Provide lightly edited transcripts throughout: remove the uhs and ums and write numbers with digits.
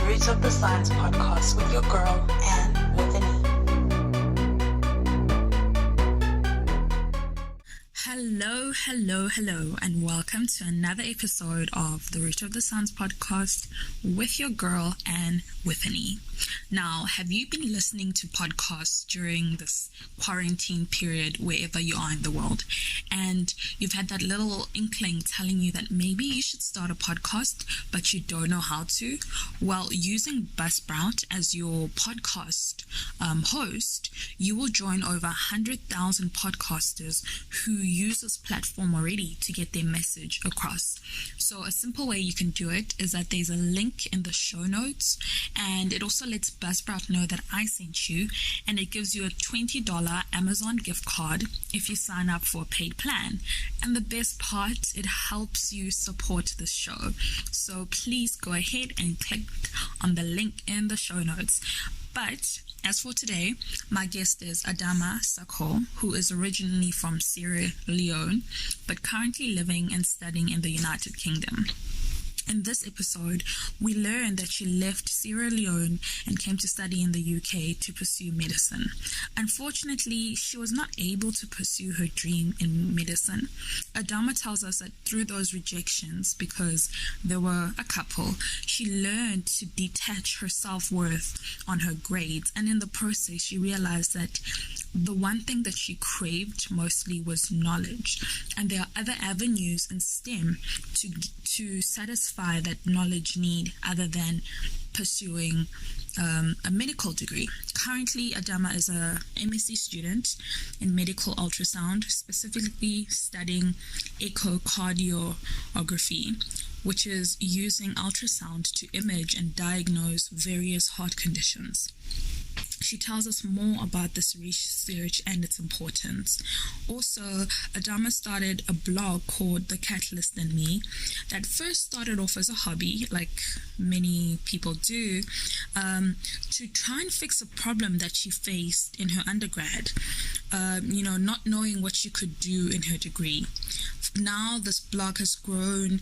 Roots of the Science podcast with your girl, Anne with an E. Hello, and welcome to another episode of the Root of the Science podcast with your girl, Anne with an E. Now, have you been listening to podcasts during this quarantine period wherever you are in the world, and you've had that little inkling telling you that maybe you should start a podcast, but you don't know how to? Well, using Buzzsprout as your podcast host, you will join over 100,000 podcasters who use this platform already to get their message across. So a simple way you can do it is that there's a link in the show notes, and it also lets Buzzsprout know that I sent you, and it gives you a $20 Amazon gift card if you sign up for a paid plan. And the best part, it helps you support the show. So please go ahead and click on the link in the show notes. But as for today, my guest is Adama Saccoh, who is originally from Sierra Leone, but currently living and studying in the United Kingdom. In this episode, we learned that she left Sierra Leone and came to study in the UK to pursue medicine. Unfortunately, she was not able to pursue her dream in medicine. Adama tells us that through those rejections, because there were a couple, she learned to detach her self-worth on her grades, and in the process, she realized that the one thing that she craved mostly was knowledge, and there are other avenues in STEM to satisfy that knowledge need other than pursuing a medical degree. Currently, Adama is a MSc student in Medical Ultrasound, specifically studying echocardiography, which is using ultrasound to image and diagnose various heart conditions. She tells us more about this research and its importance. Also, Adama started a blog called TheCatlystInMe that first started off as a hobby, like many people do, to try and fix a problem that she faced in her undergrad, not knowing what she could do in her degree. Now, this blog has grown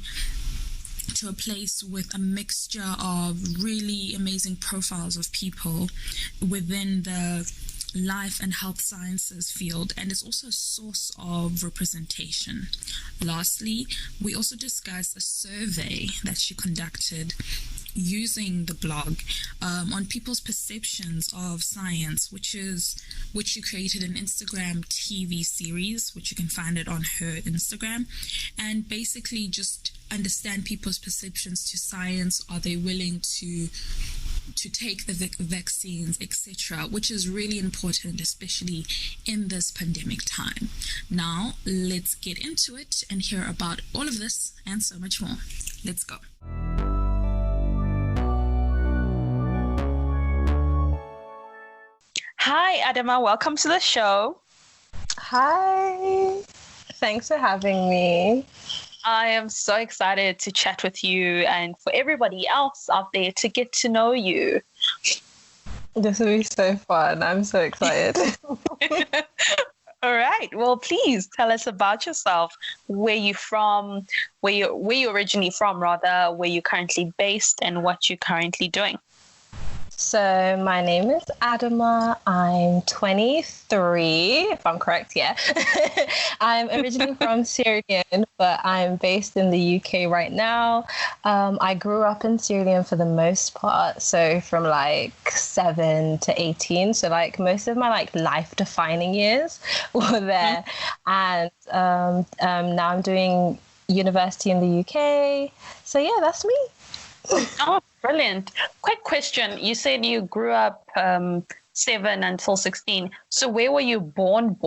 to a place with a mixture of really amazing profiles of people within the life and health sciences field, and it's also a source of representation. Lastly, we also discussed a survey that she conducted using the blog on people's perceptions of science, which she created an Instagram TV series, which you can find it on her Instagram, and basically just understand people's perceptions to science. Are they willing to take the vaccines, etc., which is really important, especially in this pandemic time. Now, let's get into it and hear about all of this and so much more. Let's go. Hi, Adama. Welcome to the show. Hi. Thanks for having me. I am so excited to chat with you and for everybody else out there to get to know you. This will be so fun. I'm so excited. All right. Well, please tell us about yourself. Where you from? Where you originally from, rather? Where you're currently based, and what you're currently doing. So my name is Adama. I'm 23, if I'm correct, yeah. I'm originally from Sierra Leone, but I'm based in the UK right now. I grew up in Sierra Leone for the most part, so from like 7 to 18. So like most of my like life-defining years were there. And now I'm doing university in the UK. So yeah, that's me. Oh, brilliant. Quick question. You said you grew up 7 until 16. So where were you born?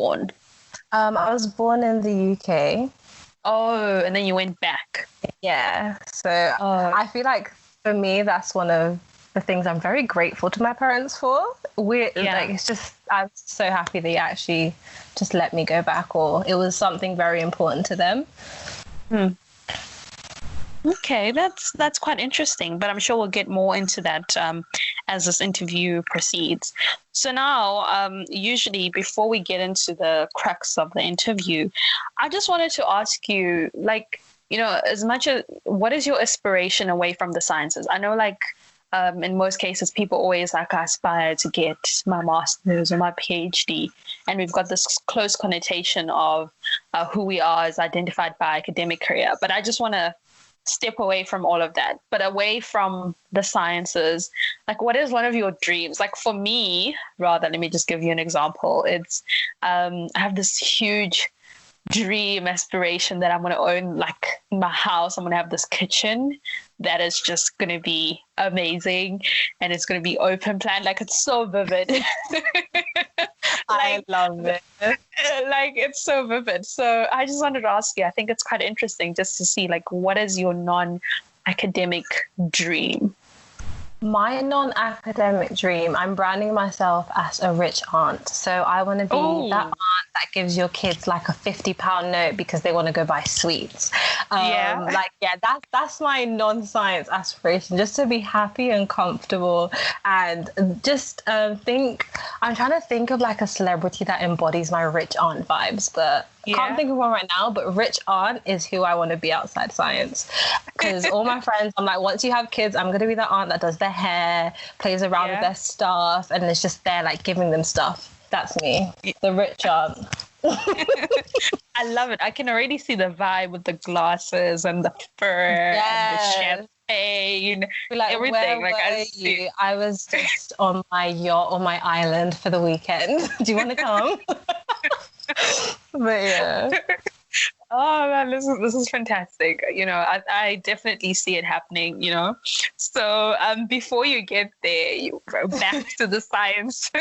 I was born in the UK. Oh, and then you went back. Yeah. So I feel like for me, that's one of the things I'm very grateful to my parents for. It's just, I'm so happy they actually just let me go back, or it was something very important to them. Okay, that's quite interesting, but I'm sure we'll get more into that as this interview proceeds. So now, usually before we get into the crux of the interview, I just wanted to ask you, like, as much as what is your aspiration away from the sciences? I know, like, in most cases, people always like aspire to get my master's or my PhD. And we've got this close connotation of who we are is identified by academic career. But I just want to step away from all of that, but away from the sciences. Like, what is one of your dreams? Like, for me, rather, let me just give you an example. It's, I have this huge dream aspiration that I'm going to own, like, my house. I'm going to have this kitchen that is just going to be amazing, and it's going to be open plan. Like, it's so vivid. I love it. Like, it's so vivid. So I just wanted to ask you, I think it's quite interesting just to see, like, what is your non-academic dream? My non-academic dream, I'm branding myself as a rich aunt. So I want to be that aunt that gives your kids like a £50 note because they want to go buy sweets. That's my non-science aspiration, just to be happy and comfortable, and just I'm trying to think of like a celebrity that embodies my rich aunt vibes, but can't think of one right now. But rich aunt is who I want to be outside science, because all my friends, I'm like, once you have kids, I'm going to be that aunt that does their hair, plays around with their stuff, and is just there like giving them stuff. That's me, the rich aunt. I love it. I can already see the vibe with the glasses and the fur and the champagne, like, everything. Where were you? I was just on my yacht on my island for the weekend. Do you want to come? But yeah. Oh man, this is fantastic. You know, I definitely see it happening, you know. So before you get there, back to the science,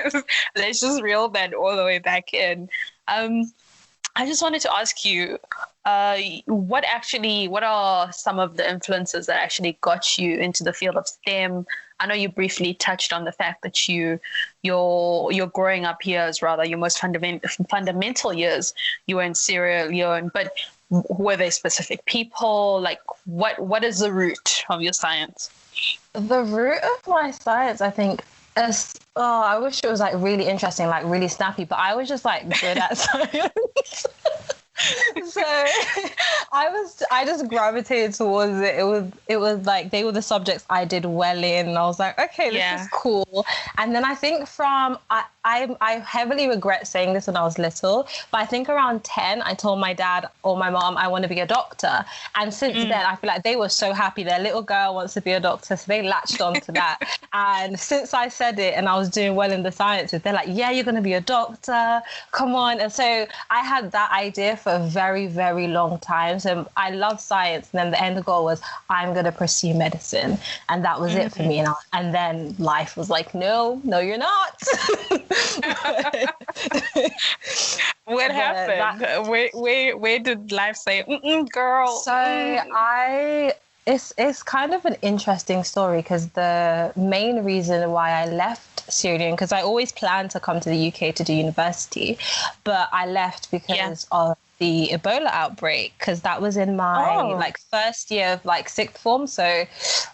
let's just reel that all the way back in. I just wanted to ask you, what are some of the influences that actually got you into the field of STEM? I know you briefly touched on the fact that your growing up years, rather your most fundamental years, you were in Sierra Leone. But were there specific people? Like, what is the root of your science? The root of my science, I think, I wish it was like really interesting, like really snappy, but I was just like good at science. So I just gravitated towards it. It was like they were the subjects I did well in, and I was like, okay, this is cool. And then I think I heavily regret saying this when I was little, but I think around 10, I told my dad or my mom I want to be a doctor. And since then, I feel like they were so happy their little girl wants to be a doctor, so they latched onto that. And since I said it and I was doing well in the sciences, they're like, yeah, you're going to be a doctor, come on. And so I had that idea for a very, very long time. So I love science. And then the end goal was I'm going to pursue medicine. And that was it for me. And then life was like, no, you're not. What happened? Where did life say, girl? So it's kind of an interesting story, because the main reason why I left Sierra Leone, because I always planned to come to the UK to do university, but I left because of the Ebola outbreak, because that was in my first year of sixth form. So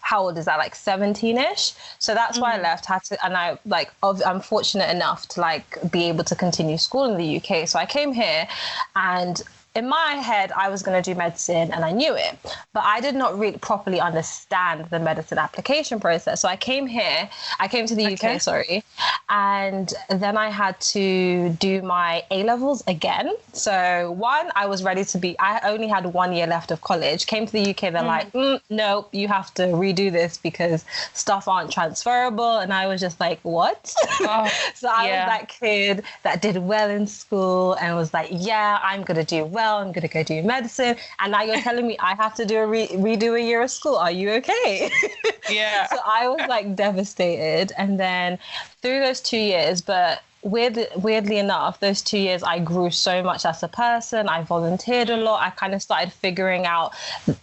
how old is that? 17-ish. So that's why I left. And I'm fortunate enough to be able to continue school in the UK. So I came here, and in my head, I was going to do medicine, and I knew it, but I did not really properly understand the medicine application process. So I came to the UK, and then I had to do my A-levels again. So I was ready I only had 1 year left of college, came to the UK, they're like, no, you have to redo this because stuff aren't transferable. And I was just like, what? So I was that kid that did well in school and was like, yeah, I'm going to do well. I'm going to go do medicine. And now you're telling me I have to do redo a year of school. Are you okay? Yeah. So I was devastated. And then through those 2 years, but weirdly enough, those 2 years I grew so much as a person. I volunteered a lot. I kind of started figuring out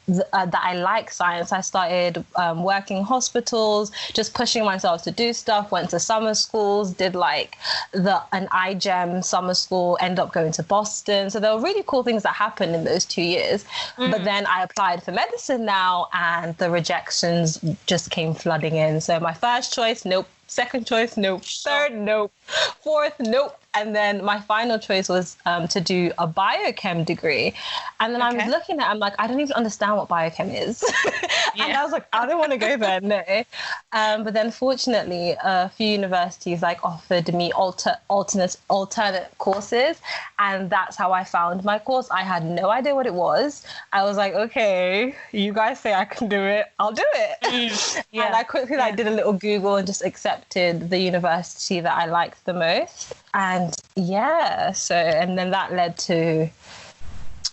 that I like science. I started working in hospitals, just pushing myself to do stuff, went to summer schools, did an iGEM summer school, ended up going to Boston. So there were really cool things that happened in those 2 years. But then I applied for medicine now, and the rejections just came flooding in. So my first choice, nope. Second choice, nope. Third, nope. Fourth, nope. And then my final choice was to do a biochem degree. And then I was looking at it, I'm like, I don't even understand what biochem is. And I was like, I don't want to go there, no. But then fortunately, a few universities like offered me alternate courses. And that's how I found my course. I had no idea what it was. I was like, okay, you guys say I can do it, I'll do it. And I quickly did a little Google and just accepted the university that I liked the most. And and then that led to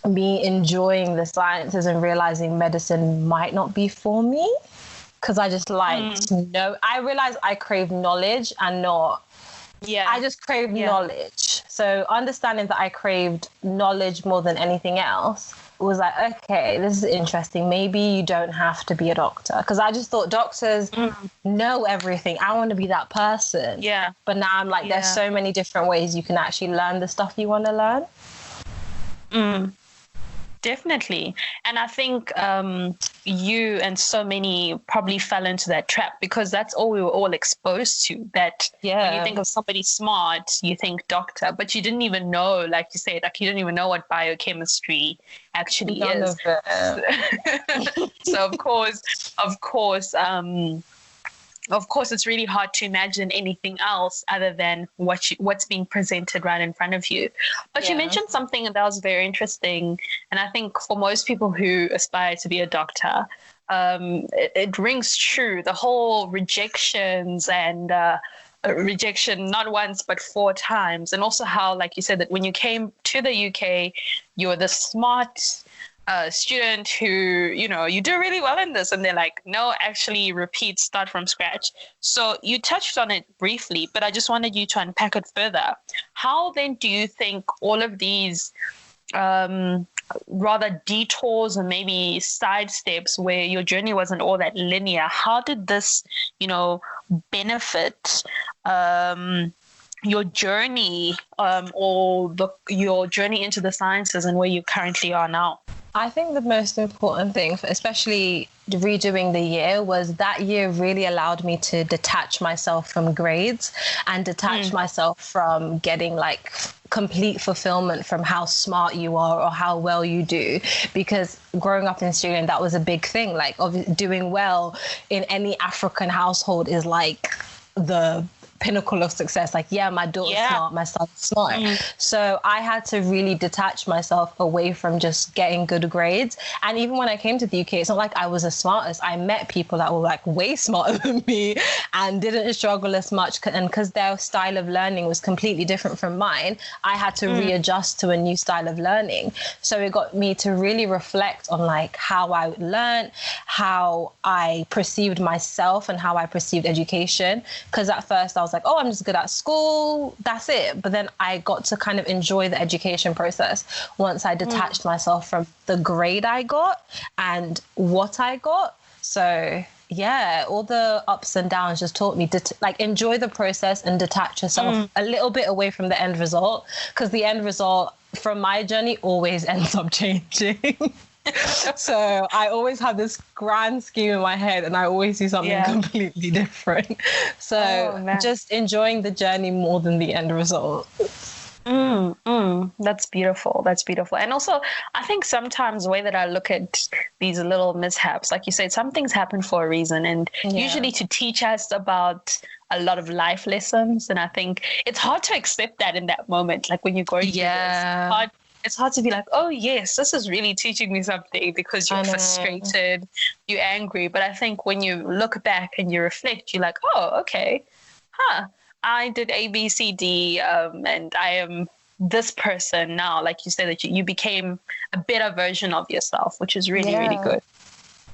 me enjoying the sciences and realizing medicine might not be for me, because I just liked I realized I crave knowledge and not I just craved knowledge. So understanding that I craved knowledge more than anything else was like, okay, this is interesting. Maybe you don't have to be a doctor, because I just thought doctors know everything. I want to be that person. Yeah. But now I'm like, there's so many different ways you can actually learn the stuff you want to learn. Definitely. And I think you and so many probably fell into that trap, because that's all we were all exposed to. That when you think of somebody smart, you think doctor, but you didn't even know, like you said, like you didn't even know what biochemistry actually is. So of course, it's really hard to imagine anything else other than what's being presented right in front of you. But you mentioned something that was very interesting. And I think for most people who aspire to be a doctor, it rings true. The whole rejections and rejection, not once, but 4 times. And also how, like you said, that when you came to the UK, you were the smart student who, you do really well in this, and they're like, no, actually repeat, start from scratch. So you touched on it briefly, but I just wanted you to unpack it further. How then do you think all of these rather detours and maybe side steps where your journey wasn't all that linear, how did this, benefit your journey your journey into the sciences and where you currently are now? I think the most important thing, especially redoing the year, was that year really allowed me to detach myself from grades and detach myself from getting like complete fulfillment from how smart you are or how well you do. Because growing up in Sierra Leone, that was a big thing. Like doing well in any African household is like the pinnacle of success. Like, my daughter's smart, my son's smart. So I had to really detach myself away from just getting good grades. And even when I came to the UK, it's not like I was the smartest. I met people that were like way smarter than me and didn't struggle as much. And because their style of learning was completely different from mine, I had to readjust to a new style of learning. So it got me to really reflect on like how I learned, how I perceived myself and how I perceived education. Because at first I was like, oh, I'm just good at school, that's it. But then I got to kind of enjoy the education process once I detached myself from the grade I got and what I got. So all the ups and downs just taught me to enjoy the process and detach yourself a little bit away from the end result, because the end result from my journey always ends up changing. So I always have this grand scheme in my head and I always do something completely different. So just enjoying the journey more than the end result. That's beautiful. That's beautiful. And also, I think sometimes the way that I look at these little mishaps, like you said, some things happen for a reason, and usually to teach us about a lot of life lessons. And I think it's hard to accept that in that moment, like when you're going through this. It's hard to be like, oh, yes, this is really teaching me something, because you're frustrated, you're angry. But I think when you look back and you reflect, you're like, oh, okay, I did A, B, C, D, and I am this person now. Like you said, that you became a better version of yourself, which is really, really good.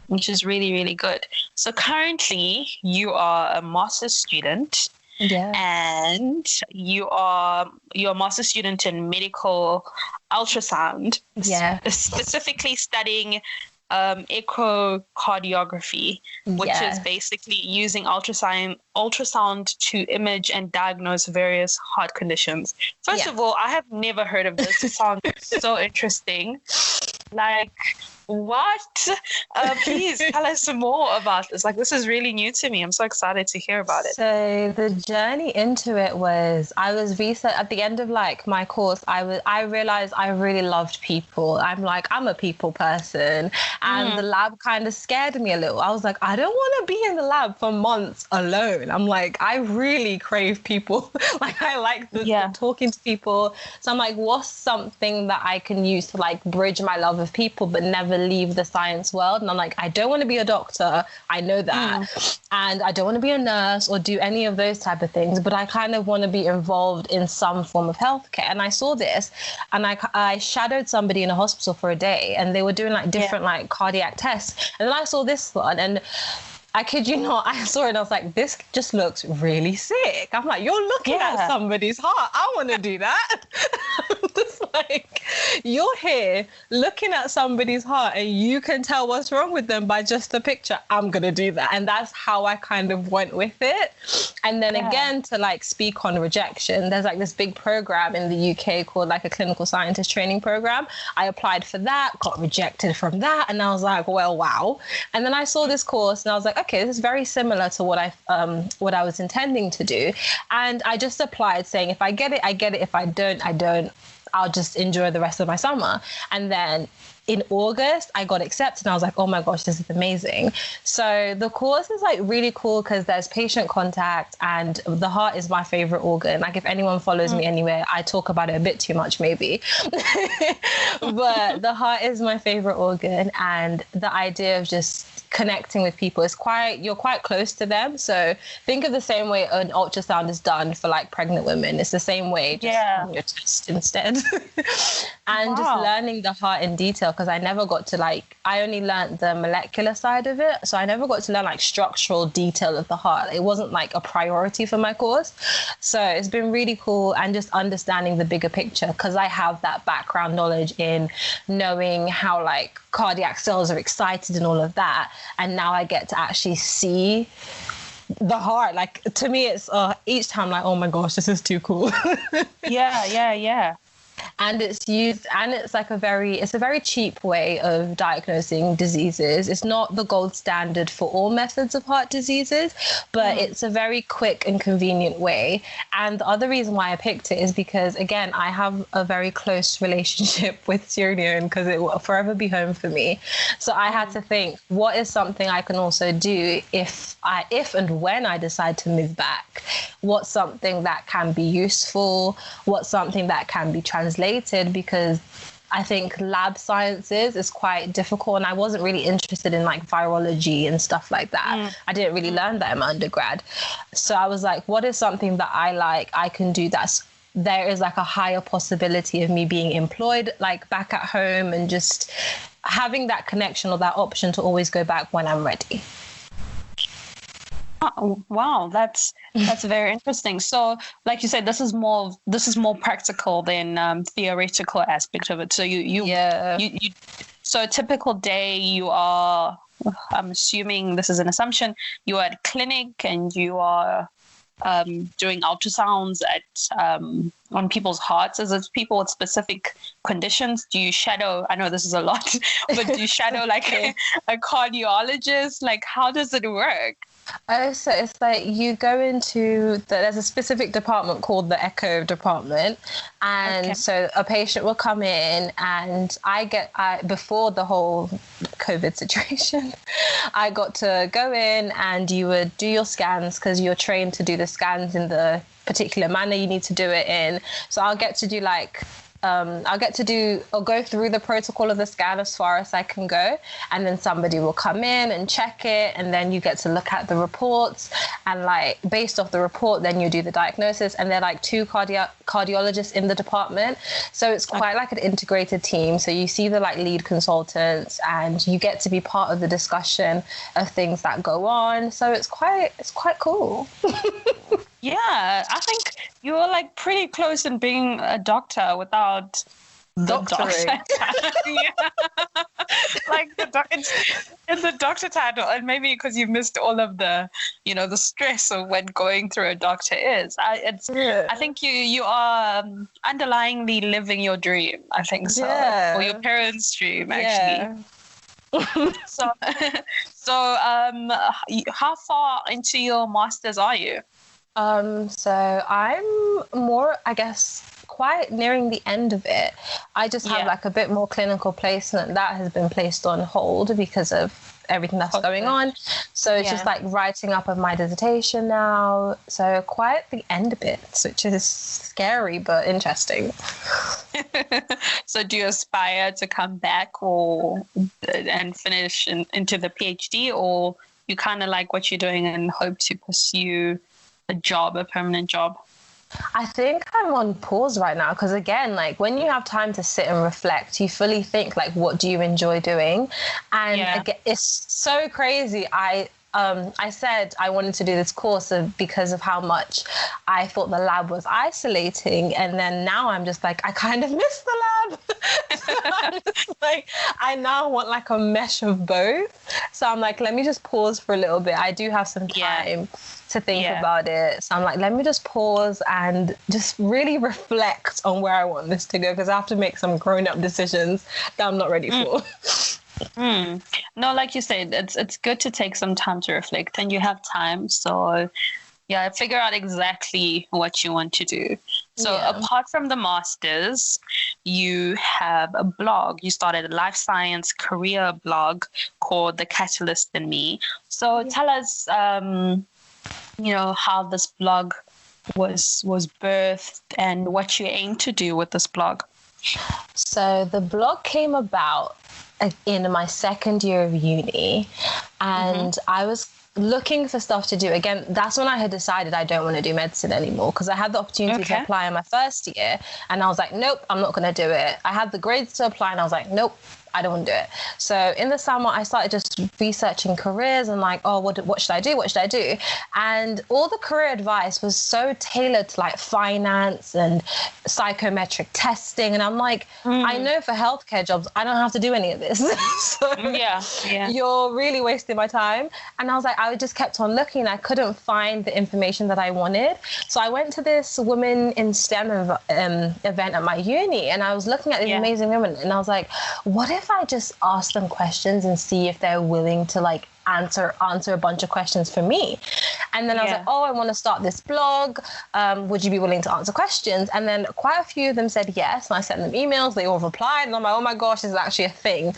Which is really, really good. So currently you are a master's student. And you're a master's student in medical ultrasound, specifically studying echocardiography, which is basically using ultrasound to image and diagnose various heart conditions. First of all, I have never heard of this. It sounds so interesting. Like, What? Please tell us some more about this. Like, this is really new to me. I'm so excited to hear about it. So the journey into it was, I was research at the end of like my course. I realized I really loved people. I'm a people person, and the lab kind of scared me a little. I was like, I don't want to be in the lab for months alone. I'm like, I really crave people. Like, I like talking to people. So I'm like, what's something that I can use to like bridge my love of people but never leave the science world? And I'm like, I don't want to be a doctor. I know that. And I don't want to be a nurse or do any of those type of things, but I kind of want to be involved in some form of healthcare. And I saw this, and I shadowed somebody in a hospital for a day, and they were doing like different like cardiac tests. And then I saw this one, and I kid you not, I saw it and I was like, this just looks really sick. I'm like, you're looking at somebody's heart. I want to do that. Just like, you're here looking at somebody's heart and you can tell what's wrong with them by just a picture. I'm going to do that. And that's how I kind of went with it. And then again, to like speak on rejection, there's like this big program in the UK called like a clinical scientist training program. I applied for that, got rejected from that. And I was like, well, wow. And then I saw this course and I was like, okay, this is very similar to what I was intending to do. And I just applied saying, if I get it, I get it. If I don't, I don't. I'll just enjoy the rest of my summer. And then in August, I got accepted and I was like, oh my gosh, this is amazing. So the course is like really cool because there's patient contact, and the heart is my favorite organ. Like, if anyone follows me anywhere, I talk about it a bit too much maybe. But the heart is my favorite organ, and the idea of just connecting with people is you're quite close to them. So think of the same way an ultrasound is done for like pregnant women. It's the same way, just on your chest instead. And just learning the heart in detail, because I never got to I only learned the molecular side of it. So I never got to learn like structural detail of the heart. It wasn't like a priority for my course. So it's been really cool, and just understanding the bigger picture, because I have that background knowledge in knowing how like cardiac cells are excited and all of that. And now I get to actually see the heart. Like, to me, it's each time like, oh my gosh, this is too cool. Yeah. And it's used, and it's like a very cheap way of diagnosing diseases. It's not the gold standard for all methods of heart diseases, but it's a very quick and convenient way. And the other reason why I picked it is because, again, I have a very close relationship with Sierra Leone, because it will forever be home for me. So I had to think, what is something I can also do if and when I decide to move back? What's something that can be useful? What's something that can be translated? Because I think lab sciences is quite difficult, and I wasn't really interested in like virology and stuff like that. I didn't really learn that in my undergrad. So I was like, what is something that I can do there is like a higher possibility of me being employed like back at home, and just having that connection or that option to always go back when I'm ready. Oh, wow, that's very interesting. So, like you said, this is more practical than theoretical aspect of it. So you so a typical day, you are, I'm assuming this is an assumption, you are at a clinic and you are doing ultrasounds on people's hearts. Is it people with specific conditions? Do you shadow, I know this is a lot, but do you shadow like a cardiologist? Like, how does it work? Oh, so it's like you go into there's a specific department called the echo department, and so a patient will come in, and before the whole COVID situation, I got to go in and you would do your scans, because you're trained to do the scans in the particular manner you need to do it in. So I'll get to do I'll go through the protocol of the scan as far as I can go, and then somebody will come in and check it, and then you get to look at the reports, and like based off the report, then you do the diagnosis. And they're like two cardiologists in the department, so it's quite like an integrated team. So you see the like lead consultants, and you get to be part of the discussion of things that go on. So it's quite cool. Yeah, I think you were like pretty close in being a doctor without the doctor. Like it's a doctor title, and maybe because you missed all of the, the stress of when going through a doctor is. I think you are underlyingly living your dream. I think so, or your parents' dream actually. So, how far into your master's are you? So I'm more, I guess, quite nearing the end of it. I just have like a bit more clinical placement that has been placed on hold because of everything that's going on. So it's just like writing up of my dissertation now. So quite at the end of it, which is scary but interesting. So do you aspire to come back and finish into the PhD, or you kind of like what you're doing and hope to pursue a permanent job? I think I'm on pause right now because, again, like when you have time to sit and reflect, you fully think like, what do you enjoy doing? And again, it's so crazy. I said I wanted to do this course because of how much I thought the lab was isolating. And then now I'm just like, I kind of miss the lab. So I'm just like, I now want like a mesh of both. So I'm like, let me just pause for a little bit. I do have some time to think about it. So I'm like, let me just pause and just really reflect on where I want this to go, because I have to make some grown-up decisions that I'm not ready for. No, like you said, it's good to take some time to reflect, and you have time. So figure out exactly what you want to do. So apart from the masters, you have a blog. You started a life science career blog called TheCatlystInMe. So tell us, how this blog was birthed and what you aim to do with this blog. So the blog came about in my second year of uni, and I was looking for stuff to do. Again, that's when I had decided I don't want to do medicine anymore, because I had the opportunity to apply in my first year and I was like, nope, I'm not going to do it. I had the grades to apply and I was like, nope, I don't want to do it. So in the summer, I started just researching careers and like, oh, what should I do? What should I do? And all the career advice was so tailored to like finance and psychometric testing. And I'm like, I know for healthcare jobs, I don't have to do any of this. So you're really wasting my time. And I was like, I just kept on looking. I couldn't find the information that I wanted. So I went to this Women in STEM event at my uni, and I was looking at these amazing women, and I was like, what if I just ask them questions and see if they're willing to like answer a bunch of questions for me? And then I was like, oh, I want to start this blog. Would you be willing to answer questions? And then quite a few of them said yes. And I sent them emails. They all replied. And I'm like, oh my gosh, this is actually a thing.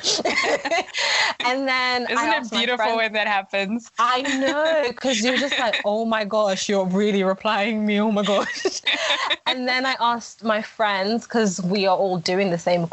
And then isn't it beautiful when that happens? I know, because you're just like, oh my gosh, you're really replying me. Oh my gosh. And then I asked my friends, because we are all doing the same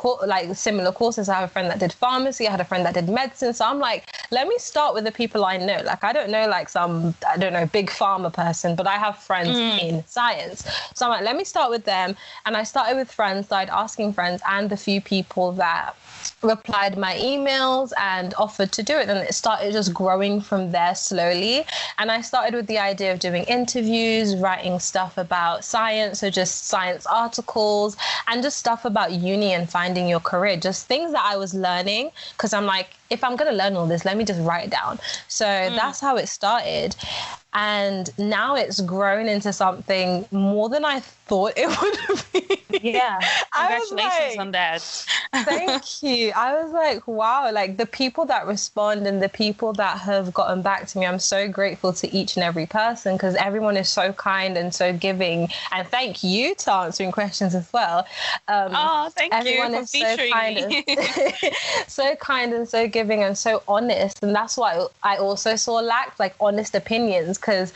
similar courses. I have a friend that did pharmacy. I had a friend that did medicine. So I'm like, let me start with the people I know. Like, I don't know, like some, I don't know, big pharma person, but I have friends in science. So I'm like, let me start with them. And I started with friends, started asking friends and the few people that replied my emails and offered to do it. And it started just growing from there slowly. And I started with the idea of doing interviews, writing stuff about science, so just science articles, and just stuff about uni and finding your career, just things that I was learning, because I'm like, if I'm going to learn all this, let me just write it down. So that's how it started. And now it's grown into something more than I thought it would be. Yeah. Congratulations on that. Thank you. I was like, wow, like the people that respond and the people that have gotten back to me, I'm so grateful to each and every person, because everyone is so kind and so giving. And thank you to answering questions as well. Thank everyone you for is so kind me. and so kind and so giving and so honest. And that's why I also saw lacked like honest opinions, because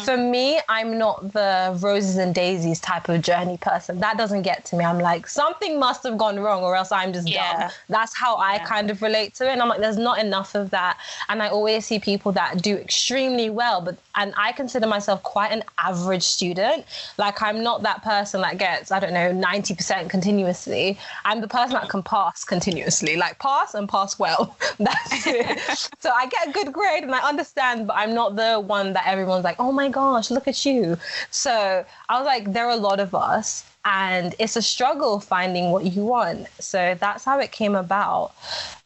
for me, I'm not the roses and daisies type of journey person. That doesn't get to me. I'm like, something must have gone wrong or else I'm just dumb. That's how I kind of relate to it. And I'm like, there's not enough of that. And I always see people that do extremely well, and I consider myself quite an average student. Like, I'm not that person that gets, I don't know, 90% continuously. I'm the person that can pass continuously, like pass and pass well. That's it. So I get a good grade and I understand, but I'm not the one that everyone's like, oh my gosh, look at you. So I was like, there are a lot of us, and it's a struggle finding what you want. So that's how it came about.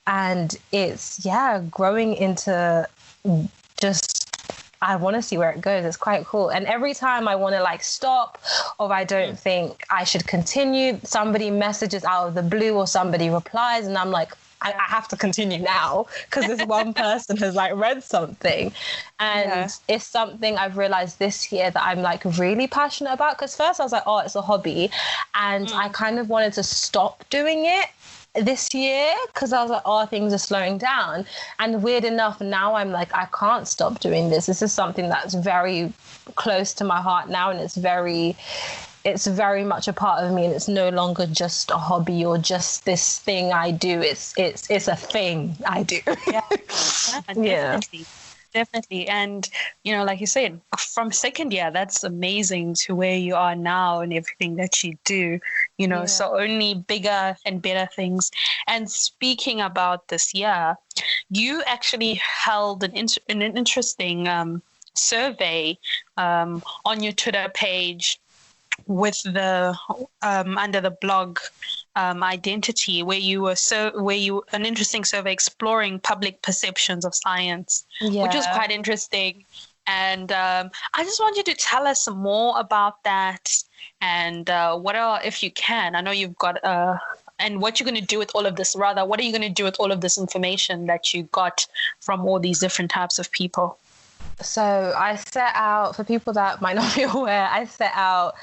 And it's, growing into just, I want to see where it goes. It's quite cool. And every time I want to like stop, or I don't think I should continue, somebody messages out of the blue or somebody replies, and I'm like, I have to continue now because this one person has like read something. And it's something I've realized this year that I'm like really passionate about, because first I was like, oh, it's a hobby, and I kind of wanted to stop doing it this year because I was like, oh, things are slowing down. And weird enough, now I'm like, I can't stop doing this. This is something that's very close to my heart now, and it's very much a part of me, and it's no longer just a hobby or just this thing I do. It's a thing I do. Definitely. And, you know, like you said, from second year, that's amazing to where you are now and everything that you do, you know, so only bigger and better things. And speaking about this year, you actually held an interesting survey on your Twitter page with the under the blog identity, where you an interesting survey exploring public perceptions of science, which was quite interesting. And I just want you to tell us more about that, and if you can, I know you've got and what you're going to do with all of this. Rather, what are you going to do with all of this information that you got from all these different types of people? So I set out, for people that might not be aware, I set out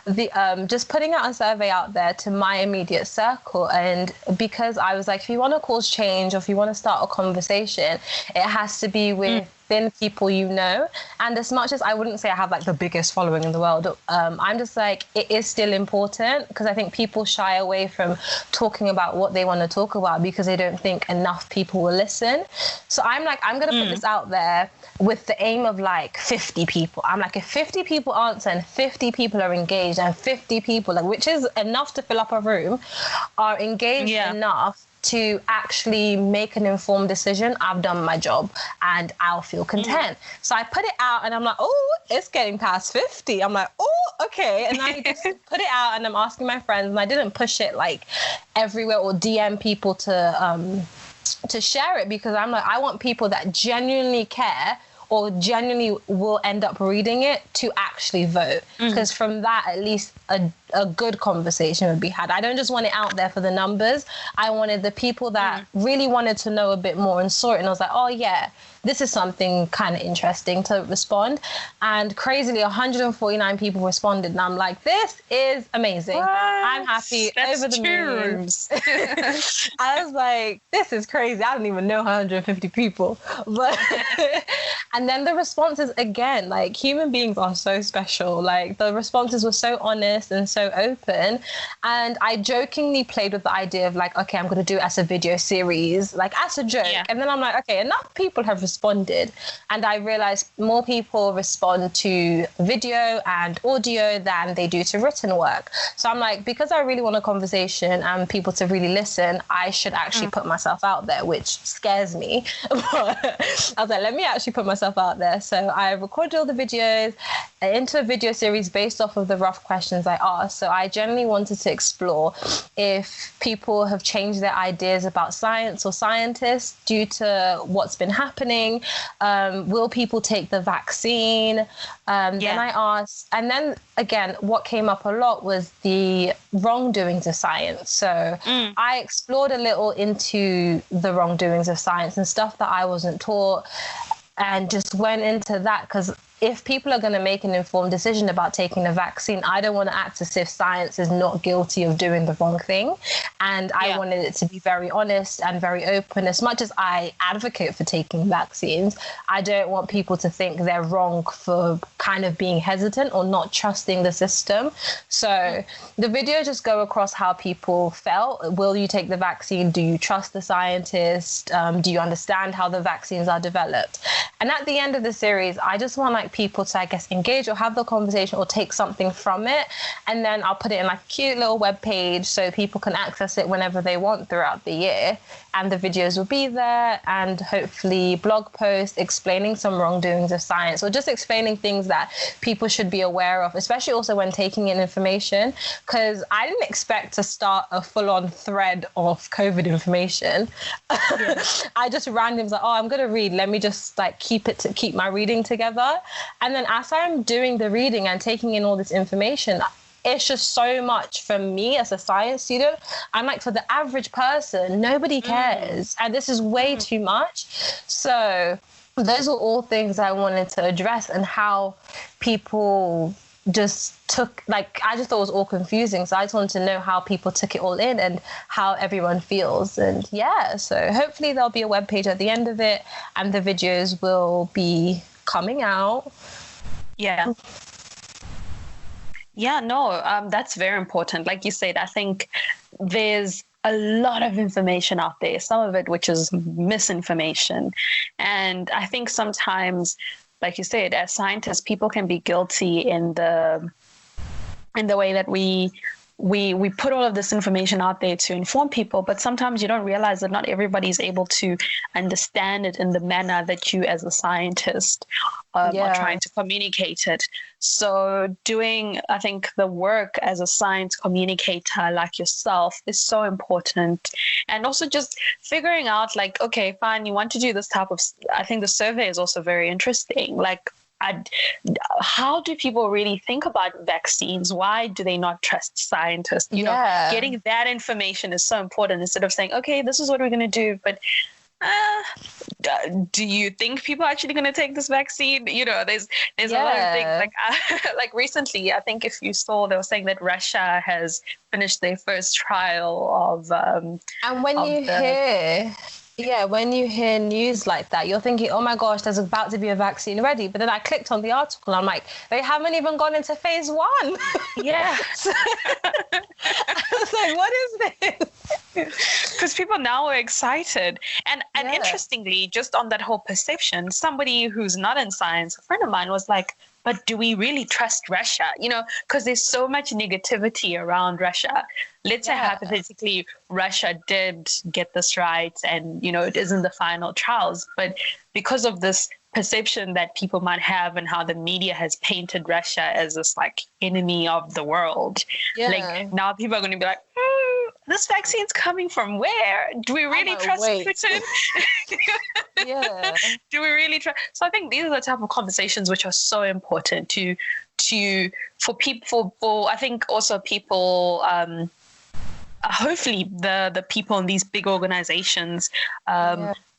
the just putting out a survey out there to my immediate circle. And because I was like, if you want to cause change or if you want to start a conversation, it has to be within people you know. And as much as I wouldn't say I have like the biggest following in the world, I'm just like, it is still important, because I think people shy away from talking about what they want to talk about because they don't think enough people will listen. So I'm like, I'm going to put this out there with the aim of like 50 people. I'm like, if 50 people answer and 50 people are engaged and 50 people, like, which is enough to fill up a room, are engaged enough to actually make an informed decision, I've done my job and I'll feel content. So I put it out and I'm like, oh, it's getting past 50. I'm like, oh, okay. And I just put it out and I'm asking my friends, and I didn't push it like everywhere or DM people to share it, because I'm like, I want people that genuinely care or genuinely will end up reading it to actually vote, because from that, at least a good conversation would be had. I don't just want it out there for the numbers. I wanted the people that really wanted to know a bit more and saw it, and I was like, oh yeah, this is something kind of interesting to respond. And crazily, 149 people responded, and I'm like, this is amazing. What? I'm happy. That's over the moon. I was like, this is crazy. I don't even know 150 people. But and then the responses, again, like, human beings are so special. Like, the responses were so honest and so open. And I jokingly played with the idea of like, okay, I'm going to do it as a video series, like as a joke. And then I'm like, okay, enough people have responded. And I realized more people respond to video and audio than they do to written work. So I'm like, because I really want a conversation and people to really listen, I should actually put myself out there, which scares me. But I was like, let me actually put myself out there. So I recorded all the videos into a video series based off of the rough questions I asked. So I generally wanted to explore if people have changed their ideas about science or scientists due to what's been happening. Will people take the vaccine? Then I asked, and then again, what came up a lot was the wrongdoings of science. So I explored a little into the wrongdoings of science and stuff that I wasn't taught, and just went into that, because if people are going to make an informed decision about taking a vaccine, I don't want to act as if science is not guilty of doing the wrong thing. And I wanted it to be very honest and very open. As much as I advocate for taking vaccines, I don't want people to think they're wrong for kind of being hesitant or not trusting the system. So the video just go across how people felt. Will you take the vaccine? Do you trust the scientist? Do you understand how the vaccines are developed? And at the end of the series, I just want like people to, I guess, engage or have the conversation or take something from it. And then I'll put it in like a cute little web page so people can access it whenever they want throughout the year. And the videos will be there, and hopefully blog posts explaining some wrongdoings of science, or just explaining things that people should be aware of, especially also when taking in information, because I didn't expect to start a full-on thread of COVID information. I just randomly was like, oh, I'm going to read. Let me just like keep my reading together. And then as I'm doing the reading and taking in all this information, it's just so much for me as a science student. I'm like, for the average person, nobody cares. And this is way too much. So those are all things I wanted to address, and how people just took, like, I just thought it was all confusing. So I just wanted to know how people took it all in and how everyone feels. And yeah, so hopefully there'll be a webpage at the end of it, and the videos will be coming out. Yeah. Yeah, no, that's very important. Like you said, I think there's a lot of information out there, some of it which is misinformation. And I think sometimes, like you said, as scientists, people can be guilty in the way that we put all of this information out there to inform people, but sometimes you don't realize that not everybody is able to understand it in the manner that you as a scientist are trying to communicate it. So doing, I think, the work as a science communicator like yourself is so important. And also just figuring out, like, okay, fine, you want to do this type of, I think the survey is also very interesting. Like, how do people really think about vaccines? Why do they not trust scientists? You know, getting that information is so important, instead of saying, okay, this is what we're going to do, but do you think people are actually going to take this vaccine? You know, there's a lot of things, like like recently, I think if you saw, they were saying that Russia has finished their first trial of and when you hear news like that, you're thinking, oh my gosh, there's about to be a vaccine ready. But then I clicked on the article, and I'm like, they haven't even gone into phase 1. Yeah. I was like, what is this? Because people now are excited. And interestingly, just on that whole perception, somebody who's not in science, a friend of mine, was like, but do we really trust Russia? You know, because there's so much negativity around Russia. Let's say hypothetically Russia did get this right, and, you know, it isn't the final trials, but because of this perception that people might have, and how the media has painted Russia as this like enemy of the world, like now people are going to be like, this vaccine's coming from where? Do we really trust Putin? Do we really trust? So I think these are the type of conversations which are so important for people, for I think also people, hopefully the people in these big organizations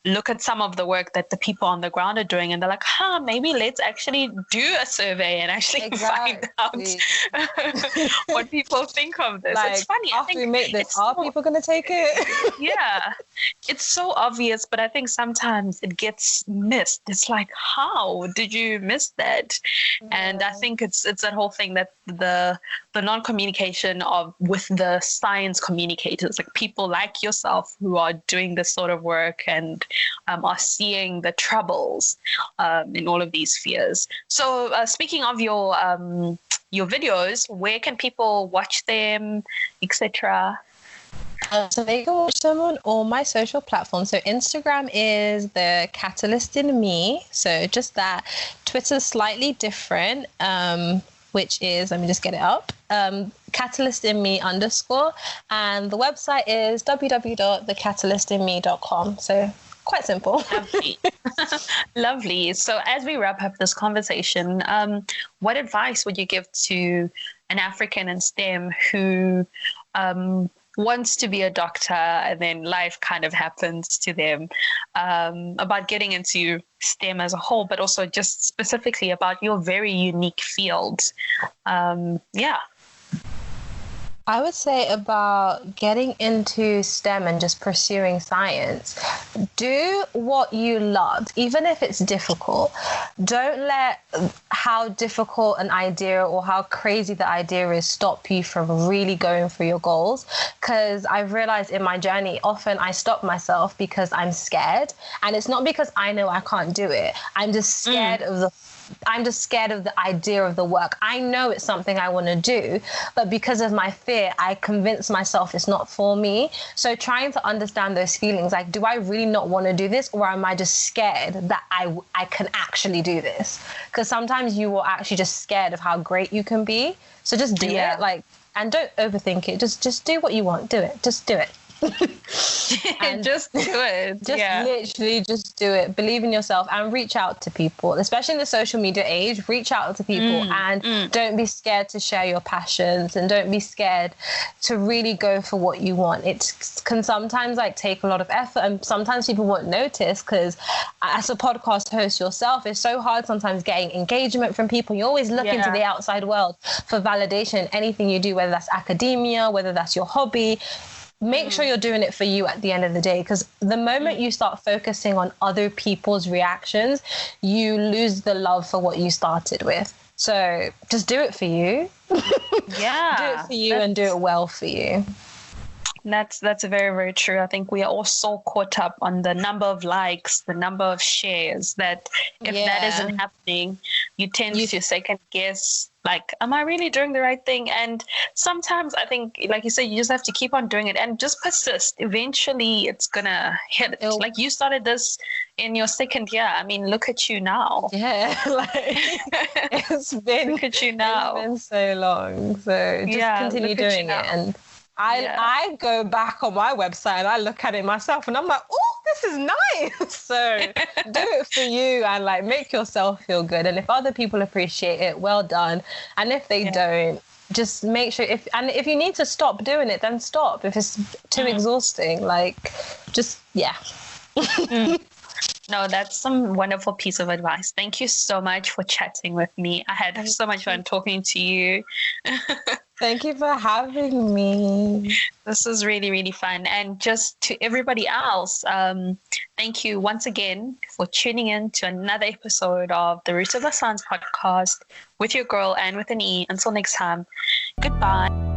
look at some of the work that the people on the ground are doing, and they're like, maybe let's actually do a survey and actually find out what people think of this. Like, it's funny. After we make this, are people going to take it? It's so obvious, but I think sometimes it gets missed. It's like, how did you miss that? And I think it's that whole thing that the non-communication with the science communicators, like people like yourself who are doing this sort of work and are seeing the troubles in all of these spheres. So speaking of your videos, where can people watch them, etc.? So they can watch them on all my social platforms. So Instagram is TheCatlystInMe. So just that. Twitter's slightly different, which is, let me just get it up, CatlystInMe _. And the website is www.TheCatlystInMe.com. So quite simple. Lovely. So as we wrap up this conversation, what advice would you give to an African in STEM who wants to be a doctor, and then life kind of happens to them, about getting into STEM as a whole, but also just specifically about your very unique field? I would say about getting into STEM and just pursuing science. Do what you love, even if it's difficult. Don't let how difficult an idea or how crazy the idea is stop you from really going for your goals. Because I've realized in my journey, often I stop myself because I'm scared. And it's not because I know I can't do it. I'm just scared of the idea of the work. I know it's something I want to do, but because of my fear, I convince myself it's not for me. So trying to understand those feelings, like, do I really not want to do this, or am I just scared that I can actually do this? Because sometimes you are actually just scared of how great you can be. So just do it, like, and don't overthink it. Just do what you want. Do it. Just do it. And just do it. just literally just do it. Believe in yourself and reach out to people, especially in the social media age. Reach out to people and don't be scared to share your passions, and don't be scared to really go for what you want. It can sometimes like take a lot of effort, and sometimes people won't notice, because as a podcast host yourself, it's so hard sometimes getting engagement from people. You always look into the outside world for validation. Anything you do, whether that's academia, whether that's your hobby, make sure you're doing it for you at the end of the day, because the moment you start focusing on other people's reactions, you lose the love for what you started with. So just do it for you. Yeah. Do it for you and do it well for you. That's very, very true. I think we are all so caught up on the number of likes, the number of shares, that if that isn't happening, you tend to second guess, like, am I really doing the right thing? And sometimes I think, like you said, you just have to keep on doing it and just persist. Eventually it's gonna hit it. Like you started this in your second year. I mean, look at you now. Yeah, like it's been, look at you now. It's been so long. So just continue doing it. And I go back on my website and I look at it myself and I'm like, oh, this is nice. So do it for you and like make yourself feel good. And if other people appreciate it, well done. And if they don't, just make sure if you need to stop doing it, then stop. If it's too exhausting, like just No, that's some wonderful piece of advice. Thank you so much for chatting with me. I had so much fun talking to you. Thank you for having me. This was really, really fun. And just to everybody else, thank you once again for tuning in to another episode of the Roots of the Sounds podcast with your girl and with an E. Until next time, goodbye.